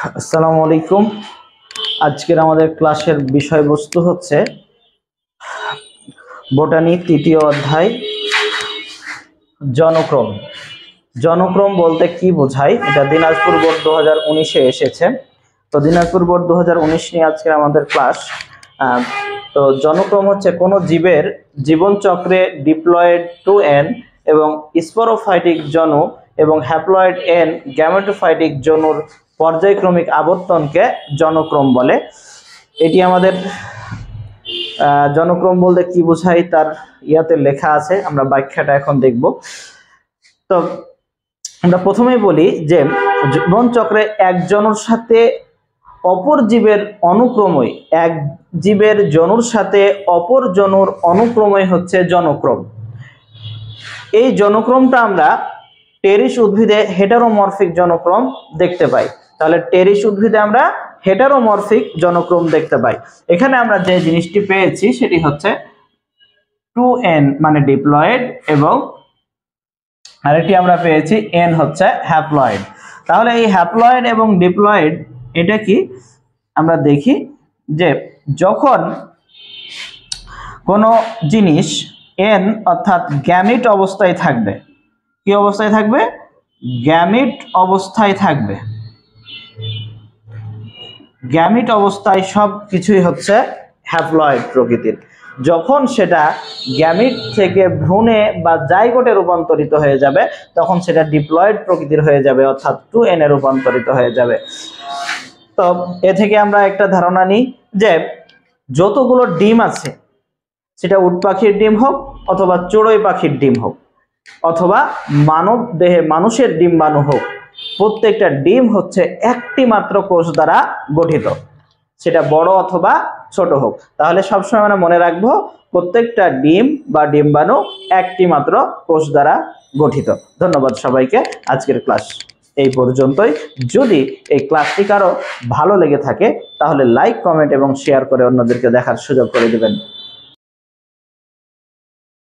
আসসালামু আলাইকুম। আজকের আমাদের ক্লাসের বিষয়বস্তু হচ্ছে বোটানি তৃতীয় অধ্যায় জনক্রম। জনক্রম বলতে কি বোঝায়, এটা দিনাজপুর বোর্ড 2019-এ এসেছে। তো দিনাজপুর বোর্ড 2019 নিয়ে আজকে আমাদের ক্লাস। তো জনক্রম হচ্ছে কোনো জীবের জীবনচক্রে ডিপ্লয়েড টু এন এবং স্পোরোফাইটিক জনু এবং হ্যাপ্লয়েড এন গ্যামেটোফাইটিক জনুর পর্যায়ক্রমিক আবর্তনকে জনক্রম বলে। এটি আমাদের জনক্রম বলতে কি বোঝায় তার ইয়াতে লেখা আছে, আমরা ব্যাখ্যাটা এখন দেখব। তো আমরা প্রথমেই বলি যে জীবনচক্রে এক জনুর সাথে অপর জীবের অনুক্রমই, এক জীবের জনুর সাথে অপর জনুর অনুক্রমই হচ্ছে জনক্রম। এই জনক্রমটা আমরা টেরিস উদ্ভিদে হেটারোমরফিক জনক্রম দেখতে পাই। তাহলে টেরিস উদ্ভিদে আমরা হেটারোমরফিক জনক্রম দেখতে পাই। এখানে আমরা যে জিনিসটি পেয়েছি সেটি হচ্ছে 2n মানে ডিপ্লয়েড এবং আরেকটি আমরা পেয়েছি n হচ্ছে হ্যাপ্লয়েড। তাহলে এই হ্যাপ্লয়েড এবং ডিপ্লয়েড এটা কি আমরা দেখি যে যখন কোনো জিনিস n অর্থাৎ গ্যামিট অবস্থায় থাকবে, কি অবস্থায় থাকবে? গ্যামিট অবস্থায় থাকবে। গ্যামিট অবস্থায় সব কিছুই হচ্ছে হ্যাপ্লয়েড প্রকৃতির। যখন সেটা গ্যামিট থেকে ভ্রূণে বা জাইগোটে রূপান্তরিত হয়ে যাবে তখন সেটা ডিপ্লয়েড প্রকৃতির হয়ে যাবে, অর্থাৎ 2n এ রূপান্তরিত হয়ে যাবে। তো এ থেকে আমরা একটা ধারণা নিই যে যতগুলো ডিম আছে, সেটা উট পাখির ডিম হোক অথবা চড়ুই পাখির ডিম হোক অথবা মানব দেহে মানুষের ডিম্বাণু হোক, প্রত্যেকটা ডিম হচ্ছে একটি মাত্র কোষ দ্বারা গঠিত, সেটা বড় অথবা ছোট হোক। তাহলে সবসময় আমরা মনে রাখবো প্রত্যেকটা ডিম বা ডিম্বাণু একটি মাত্র কোষ দ্বারা গঠিত। ধন্যবাদ সবাইকে। আজকের ক্লাস এই পর্যন্তই। যদি এই ক্লাসটি কারো ভালো লেগে থাকে তাহলে লাইক, কমেন্ট এবং শেয়ার করে অন্যদেরকে দেখার সুযোগ করে দিবেন।